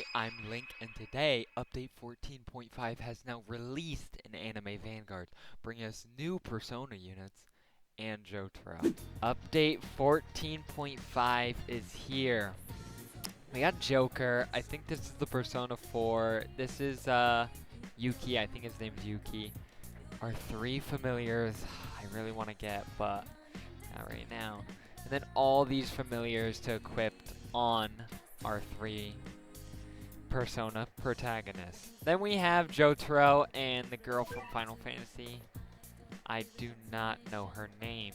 Hi, I'm Link, and today, Update 14.5 has now released in Anime Vanguards, bringing us new Persona units and Jotaro. Update 14.5 is here. We got Joker. I think this is the Persona 4. This is Yuki. I think his name's Yuki. Our three familiars I really want to get, but not right now. And then all these familiars to equip on our three Persona protagonists. Then we have Jotaro and the girl from Final Fantasy. I do not know her name.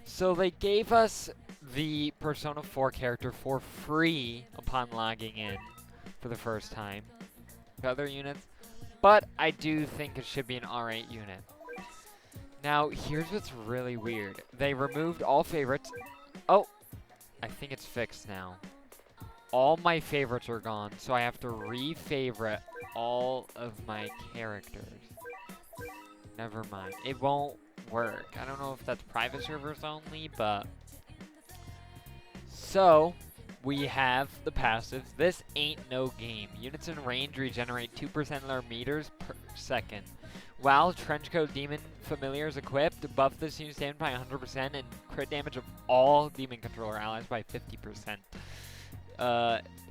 So they gave us the Persona 4 character for free upon logging in for the first time. The other units. But I do think it should be an R8 unit. Now, here's what's really weird. They removed all favorites. Oh, I think it's fixed now. All my favorites are gone, so I have to re-favorite all of my characters. Never mind. It won't work. I don't know if that's private servers only, but... So, we have the passives. This ain't no game. Units in range regenerate 2% of their meters per second. While Trenchcoat Demon Familiars equipped, buff this unit's damage by 100% and crit damage of all Demon Controller allies by 50%.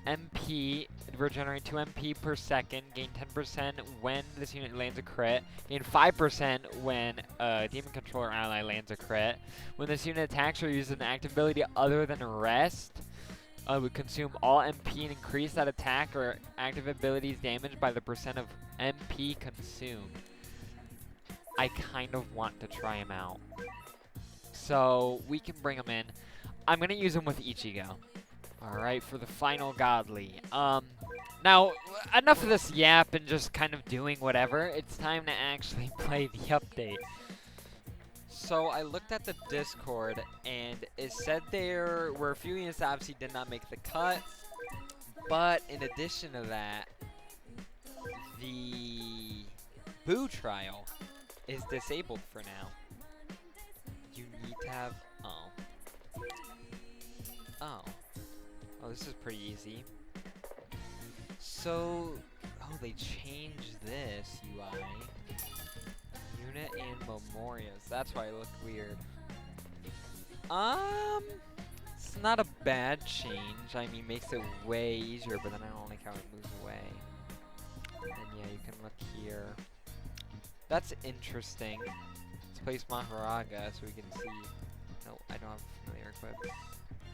MP, regenerate 2 MP per second, gain 10% when this unit lands a crit, gain 5% when Demon Controller ally lands a crit. When this unit attacks or uses an active ability other than Rest, would consume all MP and increase that attack or active ability's damage by the percent of MP consumed. I kind of want to try him out. So, we can bring him in. I'm going to use him with Ichigo. Alright, for the final godly. Now, enough of this yap and just kind of doing whatever. It's time to actually play the update. So, I looked at the Discord, and it said there were a few units that obviously did not make the cut. But, in addition to that, the Boo trial is disabled for now. You need to have... Oh, this is pretty easy. So, they changed this UI. Unit and Memorias. That's why it looked weird. It's not a bad change. I mean, makes it way easier, but then I don't like how it moves away. And yeah, you can look here. That's interesting. Let's place Maharaga so we can see. No, I don't have familiar equipped.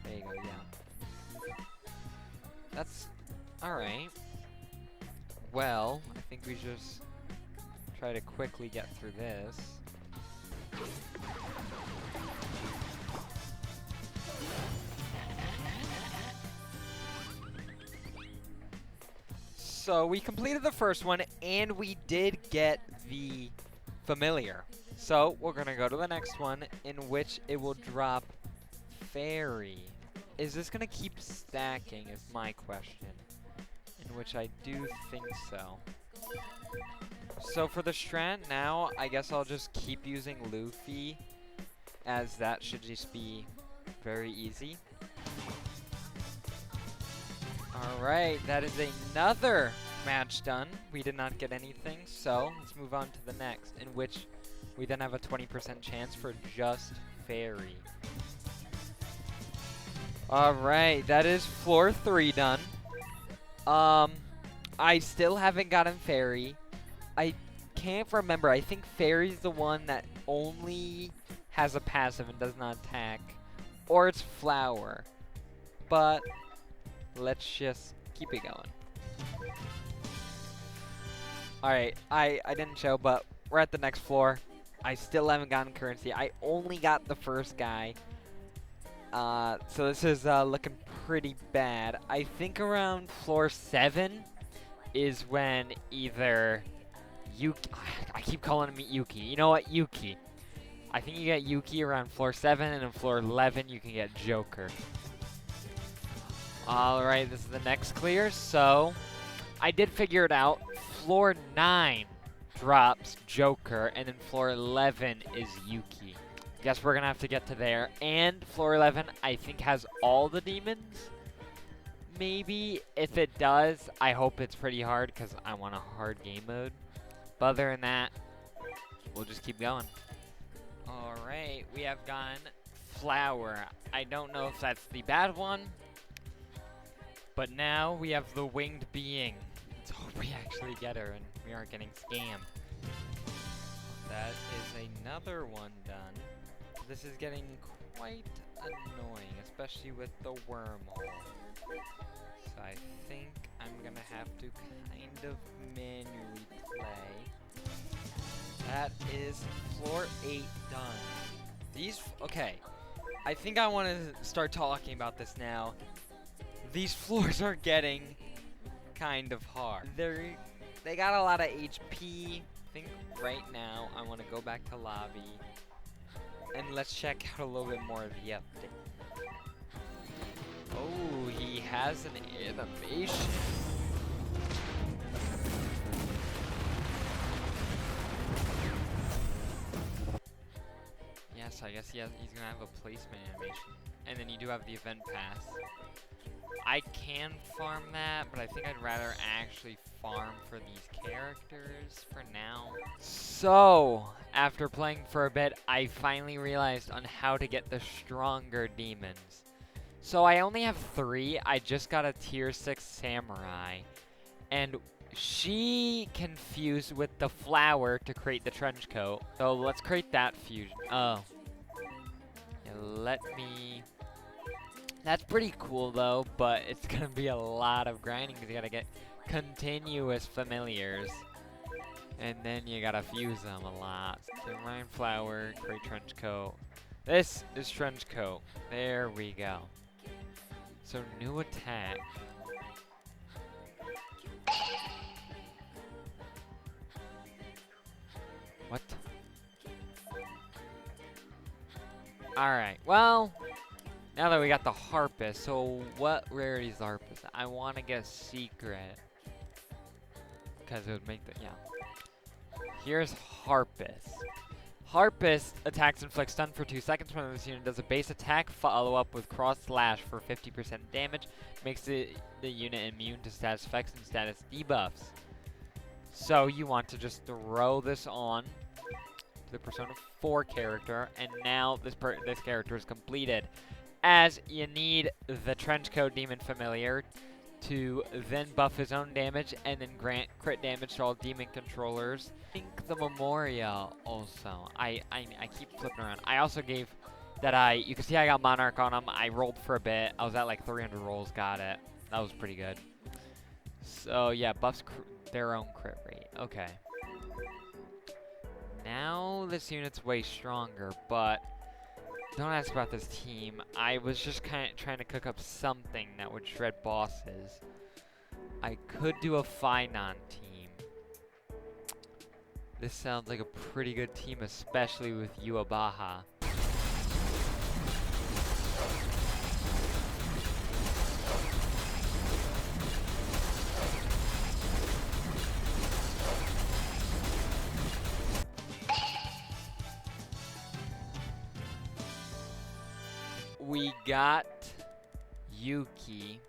There you go, yeah. That's alright. Well, I think we just try to quickly get through this. So we completed the first one, and we did get the familiar. So we're gonna go to the next one, in which it will drop Fairy. Is this gonna keep stacking is my question. In which I do think so. So for the strat now, I guess I'll just keep using Luffy, as that should just be very easy. Alright, that is another match done. We did not get anything, so let's move on to the next, in which we then have a 20% chance for just Fairy. Alright, that is floor 3 done. I still haven't gotten Fairy. I can't remember. I think Fairy's the one that only has a passive and does not attack. Or it's Flower. But let's just keep it going. Alright, I didn't show, but we're at the next floor. I still haven't gotten currency. I only got the first guy. So this is looking pretty bad. I think around floor 7 is when either Yuki... I keep calling him Yuki. You know what? Yuki. I think you get Yuki around floor 7, and in floor 11 you can get Joker. Alright, this is the next clear, so... I did figure it out. Floor 9 drops Joker, and then floor 11 is Yuki. Guess we're gonna have to get to there. And floor 11, I think, has all the demons? maybe. If it does, I hope it's pretty hard because I want a hard game mode. But other than that, we'll just keep going. Alright, we have gone Flower. I don't know if that's the bad one, but now we have the Winged Being. Let's hope we actually get her and we aren't getting scammed. That is another one done. This is getting quite annoying, especially with the wormhole. So I think I'm gonna have to kind of manually play. That is floor 8 done. Okay. I think I want to start talking about this now. These floors are getting kind of hard. They got a lot of HP. I think right now I want to go back to lobby and let's check out a little bit more of the update. Oh, he has an animation. Yes, I guess he's gonna have a placement animation. And then you do have the event pass. I can farm that, but I think I'd rather actually farm for these characters for now. So, after playing for a bit, I finally realized on how to get the stronger demons. So I only have 3. I just got a tier 6 samurai. And she can fuse with the flower to create the trench coat. So let's create that fusion. Oh. Yeah, let me... That's pretty cool though, but it's gonna be a lot of grinding because you gotta get continuous familiars. And then you gotta fuse them a lot. So Ryan Flower, create trench coat. This is trench coat. There we go. So new attack. What? Alright, well, now that we got the Harpist, so what rarity is the Harpist? I want to get secret. Because it would make the, yeah. Here's Harpist. Harpist attacks inflict stun for 2 seconds when this unit does a base attack, follow up with cross slash for 50% damage, makes the unit immune to status effects and status debuffs. So you want to just throw this on to the Persona 4 character, and now this character is completed. As you need the Trenchcoat Demon Familiar to then buff his own damage and then grant crit damage to all demon controllers. I think the Memorial also. I keep flipping around. I also gave that you can see I got Monarch on him. I rolled for a bit. I was at like 300 rolls, got it. That was pretty good. So yeah, buffs their own crit rate. Okay. Now this unit's way stronger, but don't ask about this team. I was just kind of trying to cook up something that would shred bosses. I could do a Finon team. This sounds like a pretty good team, especially with Yuabaha. We got Yuki,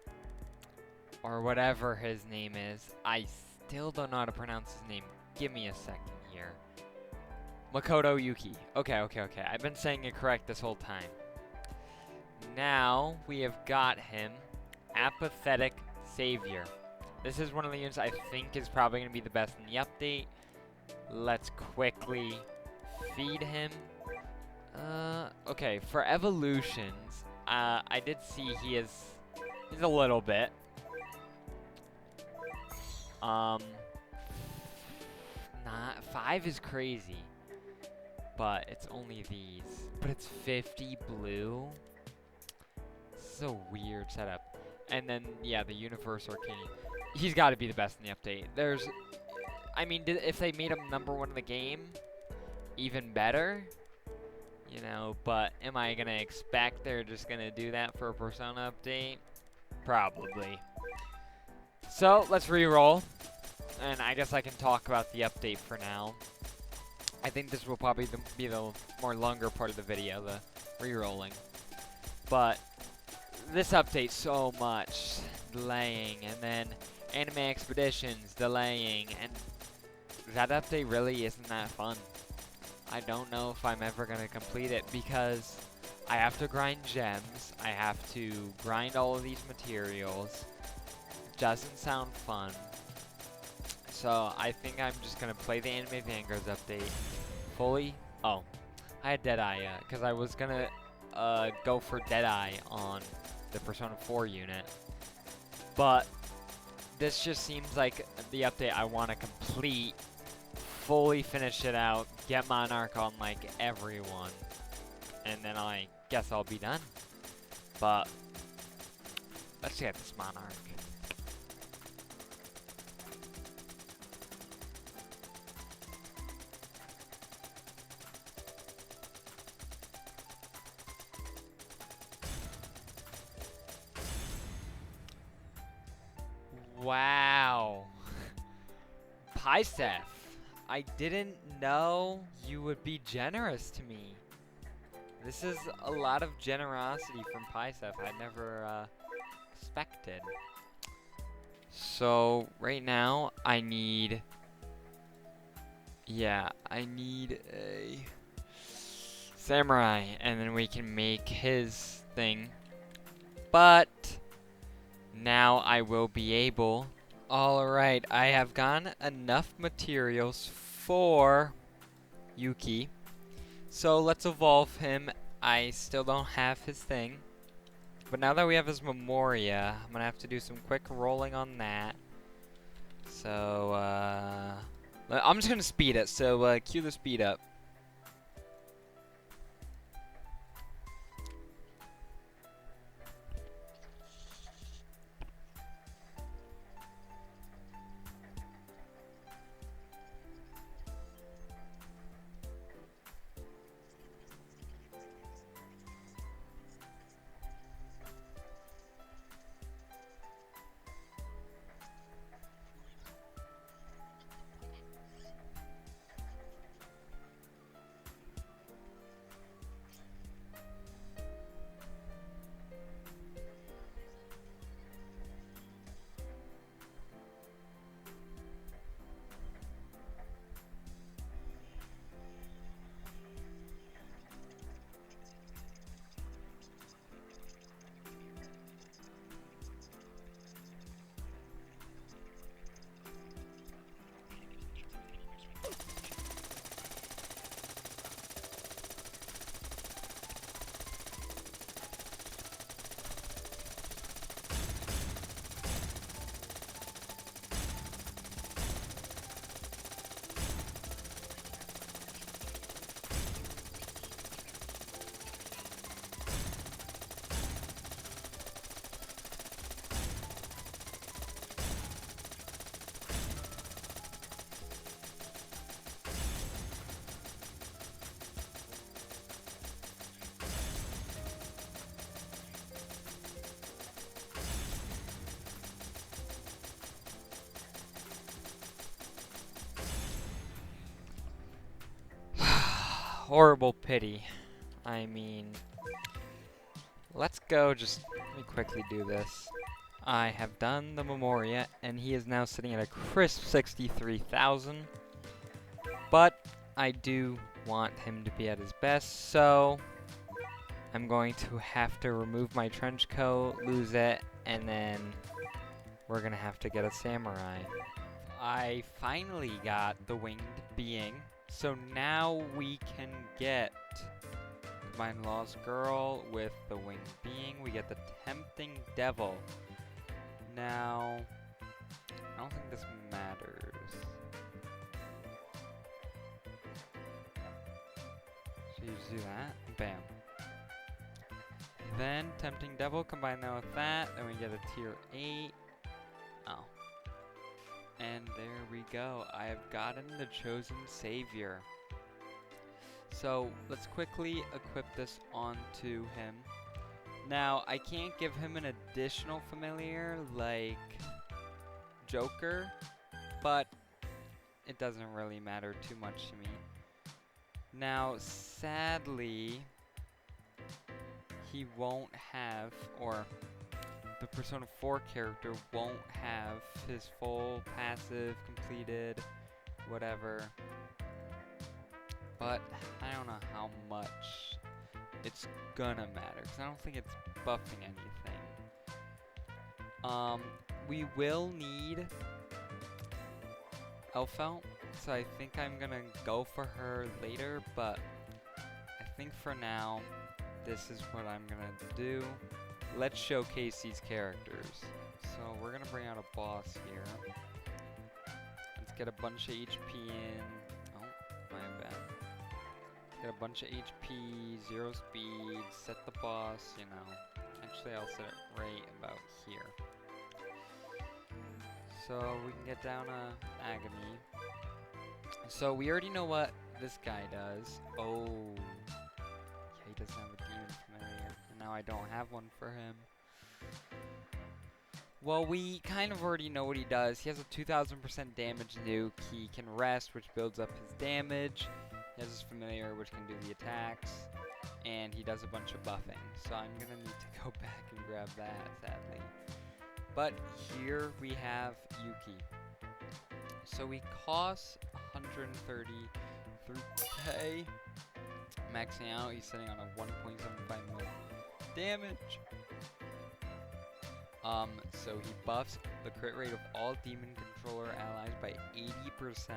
or whatever his name is. I still don't know how to pronounce his name. Give me a second here. Makoto Yuki. Okay. I've been saying it correct this whole time. Now we have got him, Apathetic Savior. This is one of the units I think is probably going to be the best in the update. Let's quickly feed him. Okay, for evolutions, I did see he's a little bit. 5 is crazy, but it's only these. But it's 50 blue. This is a weird setup. And then, yeah, the Universe Arcane. He's got to be the best in the update. I mean, if they made him #1 in the game, even better. You know, but am I gonna expect they're just gonna do that for a Persona update? Probably. So, let's re-roll. And I guess I can talk about the update for now. I think this will probably be the more longer part of the video, the re-rolling. But this update so much. delaying, and then Anime Expeditions delaying, and that update really isn't that fun. I don't know if I'm ever gonna complete it because I have to grind gems, I have to grind all of these materials. It doesn't sound fun. So I think I'm just gonna play the Anime Vanguards update fully. Oh, I had Deadeye, because I was gonna go for Deadeye on the Persona 4 unit. But this just seems like the update I want to complete, fully finish it out, get Monarch on like everyone, and then I guess I'll be done. But let's get this Monarch. Wow. Paisef, I didn't know you would be generous to me. This is a lot of generosity from Paisef I never expected. So right now I need a samurai, and then we can make his thing. But now I will be able. Alright, I have gotten enough materials for Yuki. So let's evolve him. I still don't have his thing. But now that we have his Memoria, I'm gonna have to do some quick rolling on that. So, I'm just gonna speed it, so cue the speed up. Horrible pity. I mean, let's go, let me quickly do this. I have done the Memoria, and he is now sitting at a crisp 63,000. But I do want him to be at his best, so I'm going to have to remove my trench coat, lose it, and then we're gonna have to get a samurai. I finally got the winged being, so now we can get Combine Lost Girl with the winged being. We get the tempting devil. Now, I don't think this matters. So you just do that, bam. Then tempting devil, combine that with that, then we get a tier 8. Oh. And there we go. I have gotten the chosen savior. So let's quickly equip this onto him. Now, I can't give him an additional familiar like Joker, but it doesn't really matter too much to me. Now, sadly, he won't have, or the Persona 4 character won't have his full passive completed, whatever. But I don't know how much it's gonna matter, because I don't think it's buffing anything. We will need Elfelt, so I think I'm gonna go for her later, but I think for now, this is what I'm gonna do. Let's showcase these characters. So we're gonna bring out a boss here. Let's get a bunch of HP in. Oh, my bad. Get a bunch of HP, 0 speed, set the boss, you know. Actually, I'll set it right about here. So we can get down Agony. So we already know what this guy does. Oh, yeah, he doesn't have a demon familiar, and now I don't have one for him. Well, we kind of already know what he does. He has a 2000% damage nuke. He can rest, which builds up his damage. He has his familiar, which can do the attacks, and he does a bunch of buffing. So I'm gonna need to go back and grab that, sadly. But here we have Yuki. So we cost 133k. Maxing out, he's sitting on a 1.75 million damage. So he buffs the crit rate of all demon controller allies by 80%.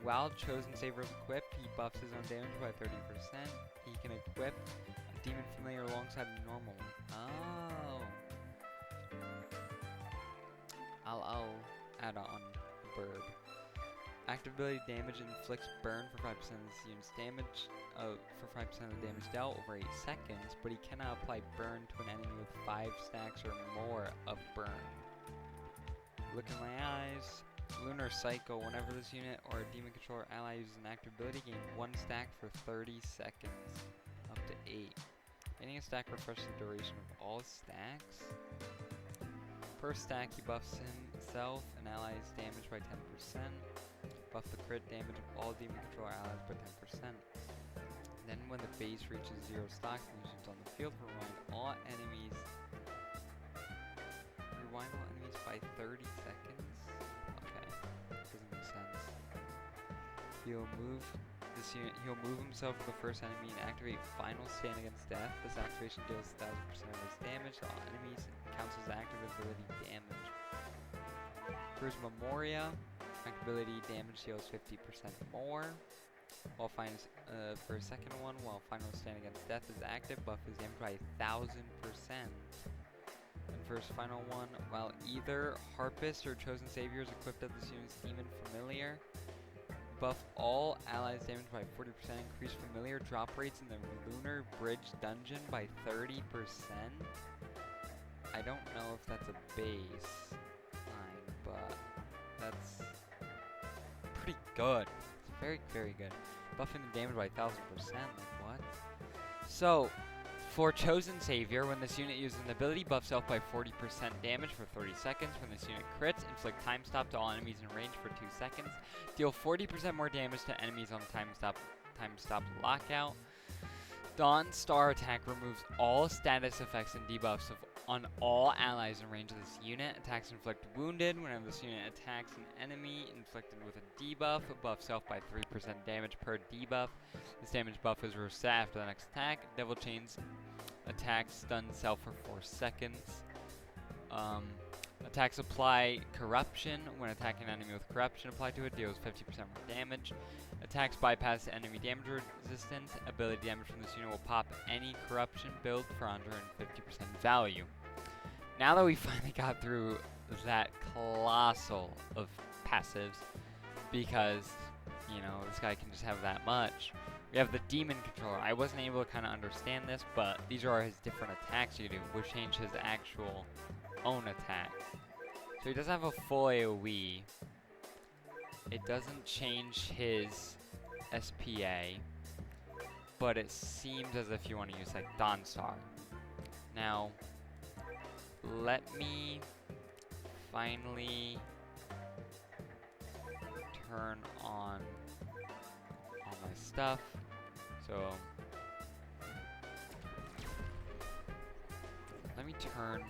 While Chosen Savior is equipped, he buffs his own damage by 30%. He can equip a demon familiar alongside a normal one. Oh. I'll add on Bird. Active ability damage inflicts burn for 5% of the unit's damage, for 5% of the damage dealt over 8 seconds, but he cannot apply burn to an enemy with 5 stacks or more of burn. Look in my eyes. Lunar Cycle. Whenever this unit or a demon controller ally uses an active ability, gain 1 stack for 30 seconds, up to 8. Gaining a stack refreshes the duration of all stacks. Per stack, he buffs himself and allies damage by 10%. Buff the crit damage of all demon controller allies by 10%. Then when the base reaches 0 stocks and units on the field, rewind all enemies by 30 seconds? Okay, doesn't make sense. He'll move himself to the first enemy and activate Final Stand Against Death. This activation deals 1000% of his damage to all enemies and counts as active ability damage. For his Memoria, active ability damage deals 50% more. While for his second one, while Final Stand Against Death is active, buff his damage by 1000%. And for his final one, while either Harpist or Chosen Savior is equipped as this unit's demon familiar, buff all allies damage by 40%, increase familiar drop rates in the Lunar Bridge dungeon by 30%. I don't know if that's a baseline, but that's pretty good. It's very, very good. Buffing the damage by 1000%, like what? So, for Chosen Savior, when this unit uses an ability, buff self by 40% damage for 30 seconds. When this unit crits, inflict time stop to all enemies in range for 2 seconds. Deal 40% more damage to enemies on time stop lockout. Dawn Star attack removes all status effects and debuffs on all allies in range of this unit. Attacks inflict wounded. Whenever this unit attacks an enemy inflicted with a debuff, buff self by 3% damage per debuff. This damage buff is reset after the next attack. Devil Chains attack stun self for 4 seconds. Attacks apply corruption. When attacking an enemy with corruption applied to it, deals 50% more damage. Attacks bypass enemy damage resistance. Ability damage from this unit will pop any corruption build for 150% value. Now that we finally got through that colossal of passives, because, you know, this guy can just have that much. We have the Demon Controller. I wasn't able to kind of understand this, but these are his different attacks you do, which change his actual own attack. So he doesn't have a full AoE. It doesn't change his SPA, but it seems as if you want to use like Dawnstar. Now, let me finally turn on all my stuff. So let me turn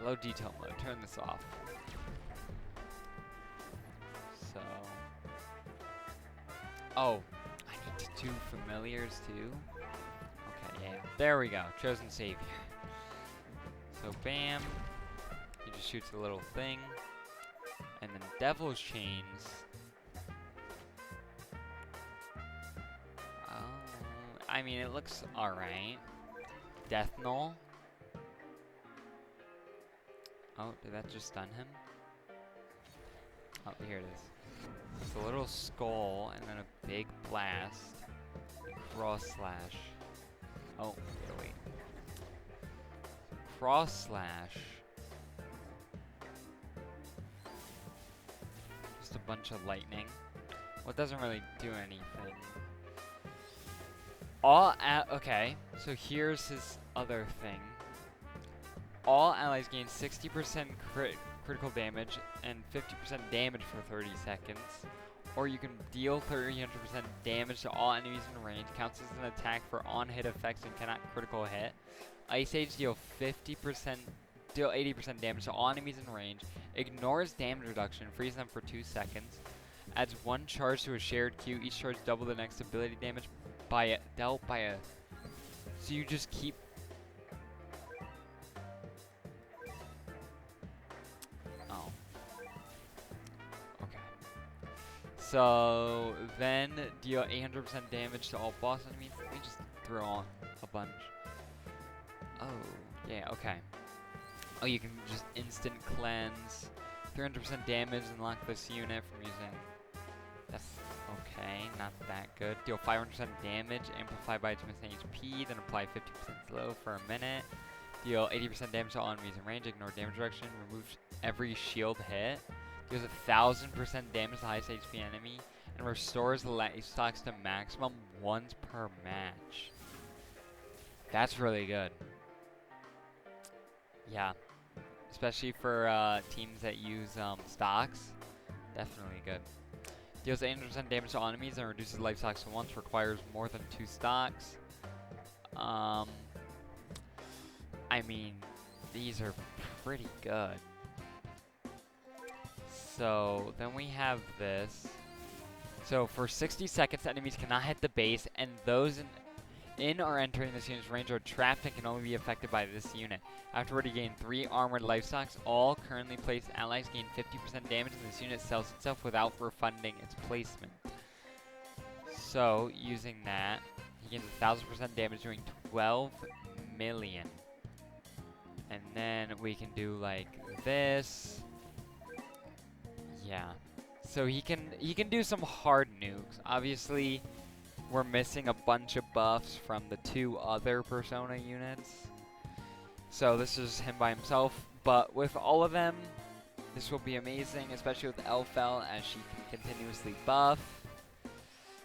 low detail mode. Turn this off. So, oh, I need to do familiars too. Okay, yeah, there we go. Chosen savior. So, bam. He just shoots a little thing, and then devil's chains. I mean, it looks alright. Death Null. Oh, did that just stun him? Oh, here it is. It's a little skull and then a big blast. Cross slash. Oh, wait. Cross slash. Just a bunch of lightning. Well, it doesn't really do anything. Okay, so here's his other thing. All allies gain 60% critical damage and 50% damage for 30 seconds. Or you can deal 300% damage to all enemies in range. Counts as an attack for on-hit effects and cannot critical hit. Ice Age deal 80% damage to all enemies in range. Ignores damage reduction, frees them for 2 seconds. Adds 1 charge to a shared Q. Each charge double the next ability damage dealt by a. So you just keep. Oh. Okay. So then deal 800% damage to all boss enemies. Let me just throw on a bunch. Oh, yeah, okay. Oh, you can just instant cleanse. 300% damage and lock this unit from using. That's okay, not that good. Deal 500% damage, amplify by 2% HP, then apply 50% slow for a minute. Deal 80% damage to all enemies in range, ignore damage reduction, removes every shield hit. Deals 1000% damage to highest HP enemy, and restores life stocks to maximum once per match. That's really good. Yeah. Especially for teams that use stocks. Definitely good. Deals 800% damage to all enemies and reduces life stocks to once. Requires more than 2 stocks. I mean, these are pretty good. So then we have this. So for 60 seconds, enemies cannot hit the base, and those in or entering this unit's range are trapped and can only be affected by this unit. Afterward, you gain 3 armored life stocks. All currently placed allies gain 50% damage, and this unit sells itself without refunding its placement. So, using that, he gains 1000% damage, doing 12 million. And then we can do like this. Yeah. So he can do some hard nukes. Obviously, we're missing a bunch of buffs from the 2 other Persona units. So this is him by himself. But with all of them, this will be amazing, especially with Elfel, as she can continuously buff.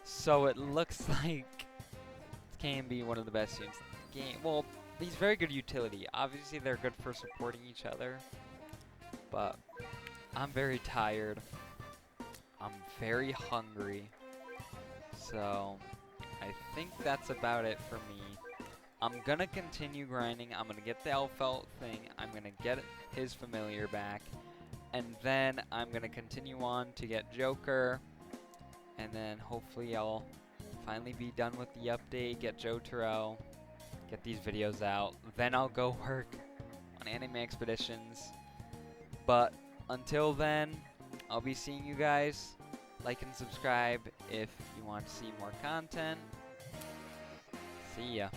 So it looks like it can be one of the best units in the game. Well, he's very good utility. Obviously, they're good for supporting each other. But I'm very tired. I'm very hungry. So I think that's about it for me. I'm gonna continue grinding. I'm gonna get the Elfelt thing. I'm gonna get his familiar back. And then I'm gonna continue on to get Joker. And then hopefully I'll finally be done with the update, get Jotaro, get these videos out. Then I'll go work on anime expeditions. But until then, I'll be seeing you guys. Like and subscribe if you want to see more content. See ya.